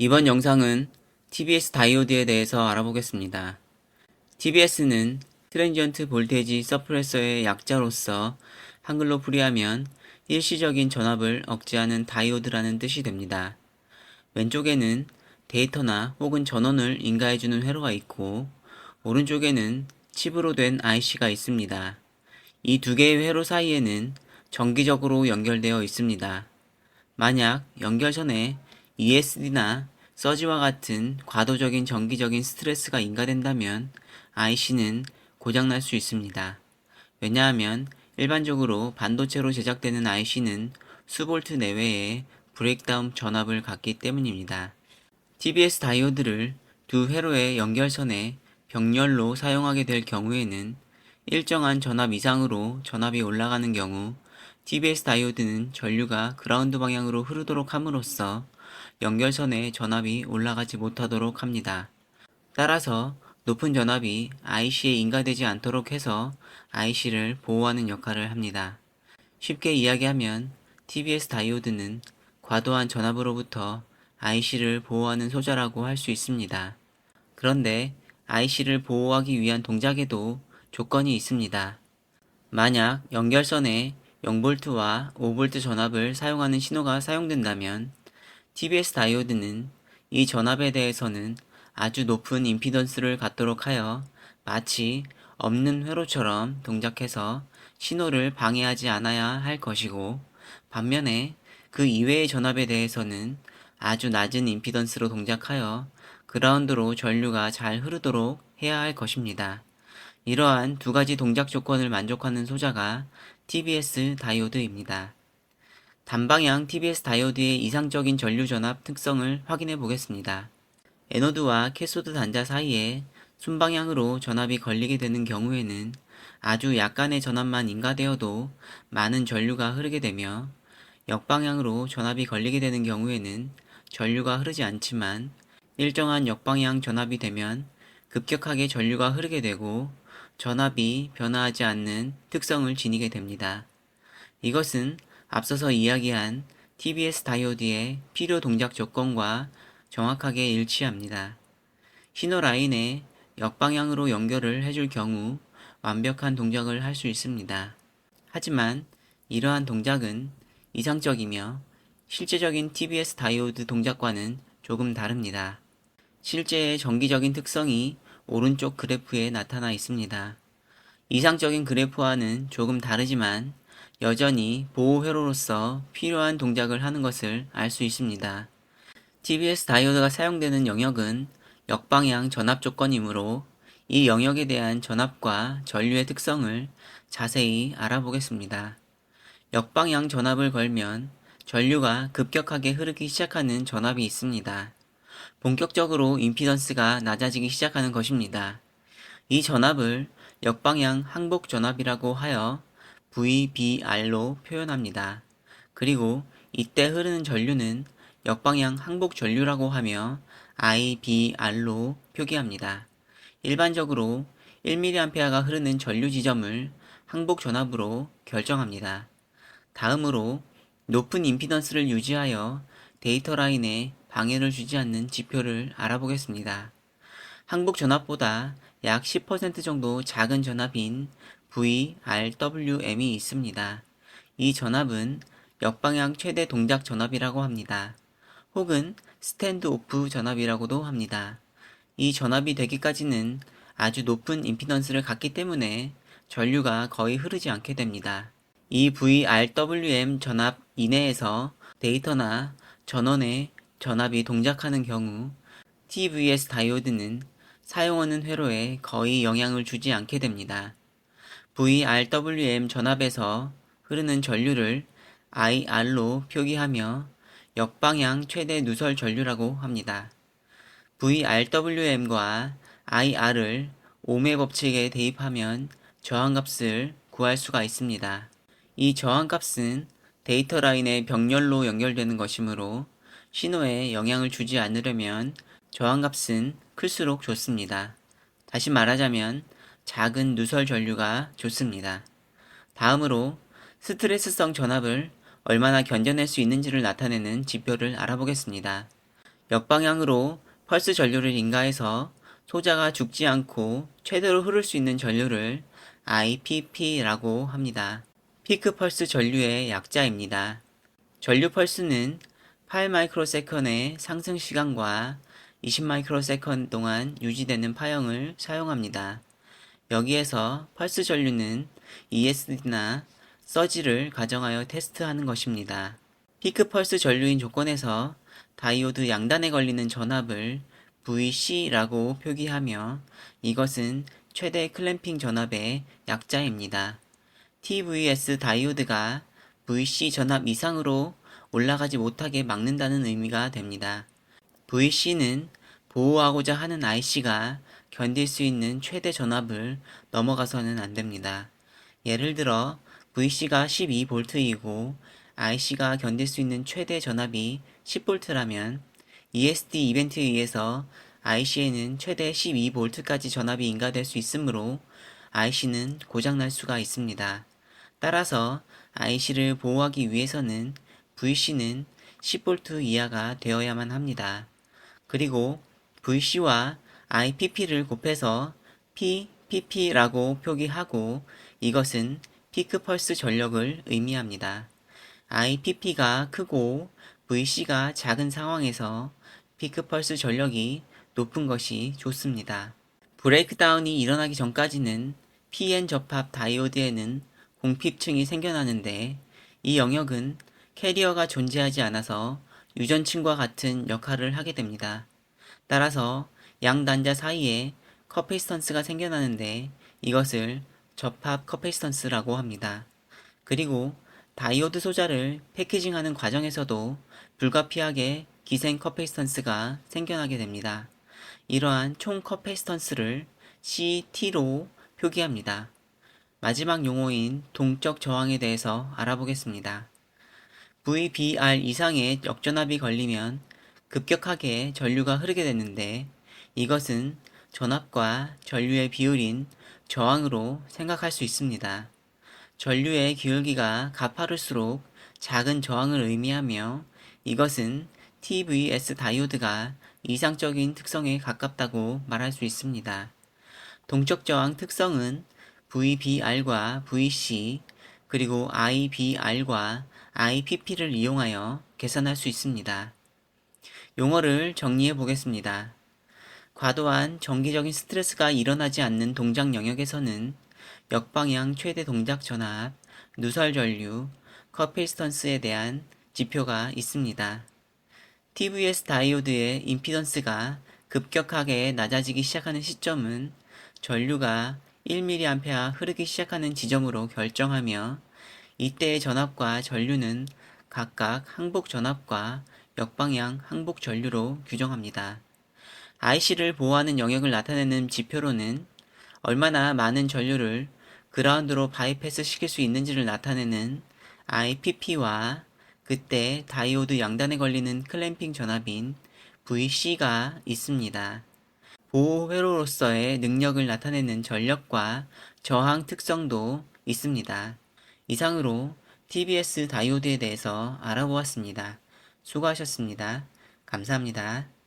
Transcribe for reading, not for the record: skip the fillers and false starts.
이번 영상은 TBS 다이오드에 대해서 알아보겠습니다. TBS는 트랜지언트 볼테이지 서프레서의 약자로서 한글로 풀이하면 일시적인 전압을 억제하는 다이오드라는 뜻이 됩니다. 왼쪽에는 데이터나 혹은 전원을 인가해주는 회로가 있고 오른쪽에는 칩으로 된 IC가 있습니다. 이 두 개의 회로 사이에는 정기적으로 연결되어 있습니다. 만약 연결선에 ESD나 서지와 같은 과도적인 정기적인 스트레스가 인가된다면 IC는 고장날 수 있습니다. 왜냐하면 일반적으로 반도체로 제작되는 IC는 수볼트 내외의 브레이크다운 전압을 갖기 때문입니다. TBS 다이오드를 두 회로의 연결선에 병렬로 사용하게 될 경우에는 일정한 전압 이상으로 전압이 올라가는 경우 TBS 다이오드는 전류가 그라운드 방향으로 흐르도록 함으로써 연결선에 전압이 올라가지 못하도록 합니다. 따라서 높은 전압이 IC에 인가되지 않도록 해서 IC를 보호하는 역할을 합니다. 쉽게 이야기하면 TBS 다이오드는 과도한 전압으로부터 IC를 보호하는 소자라고 할 수 있습니다. 그런데 IC를 보호하기 위한 동작에도 조건이 있습니다. 만약 연결선에 0V와 5V 전압을 사용하는 신호가 사용된다면 TBS 다이오드는 이 전압에 대해서는 아주 높은 임피던스를 갖도록 하여 마치 없는 회로처럼 동작해서 신호를 방해하지 않아야 할 것이고, 반면에 그 이외의 전압에 대해서는 아주 낮은 임피던스로 동작하여 그라운드로 전류가 잘 흐르도록 해야 할 것입니다. 이러한 두 가지 동작 조건을 만족하는 소자가 TBS 다이오드입니다. 단방향 TBS 다이오드의 이상적인 전류 전압 특성을 확인해 보겠습니다. 에노드와 캐소드 단자 사이에 순방향으로 전압이 걸리게 되는 경우에는 아주 약간의 전압만 인가되어도 많은 전류가 흐르게 되며, 역방향으로 전압이 걸리게 되는 경우에는 전류가 흐르지 않지만 일정한 역방향 전압이 되면 급격하게 전류가 흐르게 되고 전압이 변화하지 않는 특성을 지니게 됩니다. 이것은 앞서서 이야기한 TBS 다이오드의 필요 동작 조건과 정확하게 일치합니다. 신호 라인에 역방향으로 연결을 해줄 경우 완벽한 동작을 할 수 있습니다. 하지만 이러한 동작은 이상적이며 실제적인 TBS 다이오드 동작과는 조금 다릅니다. 실제의 정기적인 특성이 오른쪽 그래프에 나타나 있습니다. 이상적인 그래프와는 조금 다르지만 여전히 보호 회로로서 필요한 동작을 하는 것을 알 수 있습니다. TBS 다이오드가 사용되는 영역은 역방향 전압 조건이므로 이 영역에 대한 전압과 전류의 특성을 자세히 알아보겠습니다. 역방향 전압을 걸면 전류가 급격하게 흐르기 시작하는 전압이 있습니다. 본격적으로 임피던스가 낮아지기 시작하는 것입니다. 이 전압을 역방향 항복 전압이라고 하여 VBR로 표현합니다. 그리고 이때 흐르는 전류는 역방향 항복 전류라고 하며 IBR로 표기합니다. 일반적으로 1mA가 흐르는 전류 지점을 항복 전압으로 결정합니다. 다음으로 높은 임피던스를 유지하여 데이터 라인에 방해를 주지 않는 지표를 알아보겠습니다. 항복 전압보다 약 10% 정도 작은 전압인 VRWM이 있습니다. 이 전압은 역방향 최대 동작 전압이라고 합니다. 혹은 스탠드 오프 전압이라고도 합니다. 이 전압이 되기까지는 아주 높은 임피던스를 갖기 때문에 전류가 거의 흐르지 않게 됩니다. 이 VRWM 전압 이내에서 데이터나 전원의 전압이 동작하는 경우 TVS 다이오드는 사용하는 회로에 거의 영향을 주지 않게 됩니다. VRWM 전압에서 흐르는 전류를 IR로 표기하며 역방향 최대 누설 전류라고 합니다. VRWM과 IR을 ohm의 법칙에 대입하면 저항값을 구할 수가 있습니다. 이 저항값은 데이터 라인의 병렬로 연결되는 것이므로 신호에 영향을 주지 않으려면 저항값은 클수록 좋습니다. 다시 말하자면 작은 누설 전류가 좋습니다. 다음으로 스트레스성 전압을 얼마나 견뎌낼 수 있는지를 나타내는 지표를 알아보겠습니다. 역방향으로 펄스 전류를 인가해서 소자가 죽지 않고 최대로 흐를 수 있는 전류를 IPP라고 합니다. 피크 펄스 전류의 약자입니다. 전류 펄스는 8마이크로세컨의 상승 시간과 20마이크로세컨 동안 유지되는 파형을 사용합니다. 여기에서 펄스 전류는 ESD나 서지를 가정하여 테스트하는 것입니다. 피크 펄스 전류인 조건에서 다이오드 양단에 걸리는 전압을 VC라고 표기하며 이것은 최대 클램핑 전압의 약자입니다. TVS 다이오드가 VC 전압 이상으로 올라가지 못하게 막는다는 의미가 됩니다. VC는 보호하고자 하는 IC가 견딜 수 있는 최대 전압을 넘어가서는 안 됩니다. 예를 들어 VC가 12V이고 IC가 견딜 수 있는 최대 전압이 10V라면 ESD 이벤트에 의해서 IC에는 최대 12V까지 전압이 인가될 수 있으므로 IC는 고장날 수가 있습니다. 따라서 IC를 보호하기 위해서는 VC는 10V 이하가 되어야만 합니다. 그리고 VC와 IPP를 곱해서 PPP라고 표기하고 이것은 피크 펄스 전력을 의미합니다. IPP가 크고 VC가 작은 상황에서 피크 펄스 전력이 높은 것이 좋습니다. 브레이크다운이 일어나기 전까지는 PN 접합 다이오드에는 공핍층이 생겨나는데 이 영역은 캐리어가 존재하지 않아서 유전층과 같은 역할을 하게 됩니다. 따라서 양 단자 사이에 커패시턴스가 생겨나는데 이것을 접합 커패시턴스라고 합니다. 그리고 다이오드 소자를 패키징하는 과정에서도 불가피하게 기생 커패시턴스가 생겨나게 됩니다. 이러한 총 커패시턴스를 CT로 표기합니다. 마지막 용어인 동적 저항에 대해서 알아보겠습니다. VBR 이상의 역전압이 걸리면 급격하게 전류가 흐르게 되는데 이것은 전압과 전류의 비율인 저항으로 생각할 수 있습니다. 전류의 기울기가 가파를수록 작은 저항을 의미하며 이것은 TVS 다이오드가 이상적인 특성에 가깝다고 말할 수 있습니다. 동적 저항 특성은 VBR과 VC 그리고 IBR과 IPP를 이용하여 계산할 수 있습니다. 용어를 정리해 보겠습니다. 과도한 정기적인 스트레스가 일어나지 않는 동작 영역에서는 역방향 최대 동작 전압, 누설 전류, 커패시턴스에 대한 지표가 있습니다. TVS 다이오드의 임피던스가 급격하게 낮아지기 시작하는 시점은 전류가 1mA 흐르기 시작하는 지점으로 결정하며 이때의 전압과 전류는 각각 항복 전압과 역방향 항복 전류로 규정합니다. IC를 보호하는 영역을 나타내는 지표로는 얼마나 많은 전류를 그라운드로 바이패스 시킬 수 있는지를 나타내는 IPP와 그때 다이오드 양단에 걸리는 클램핑 전압인 VC가 있습니다. 보호 회로로서의 능력을 나타내는 전력과 저항 특성도 있습니다. 이상으로 TVS 다이오드에 대해서 알아보았습니다. 수고하셨습니다. 감사합니다.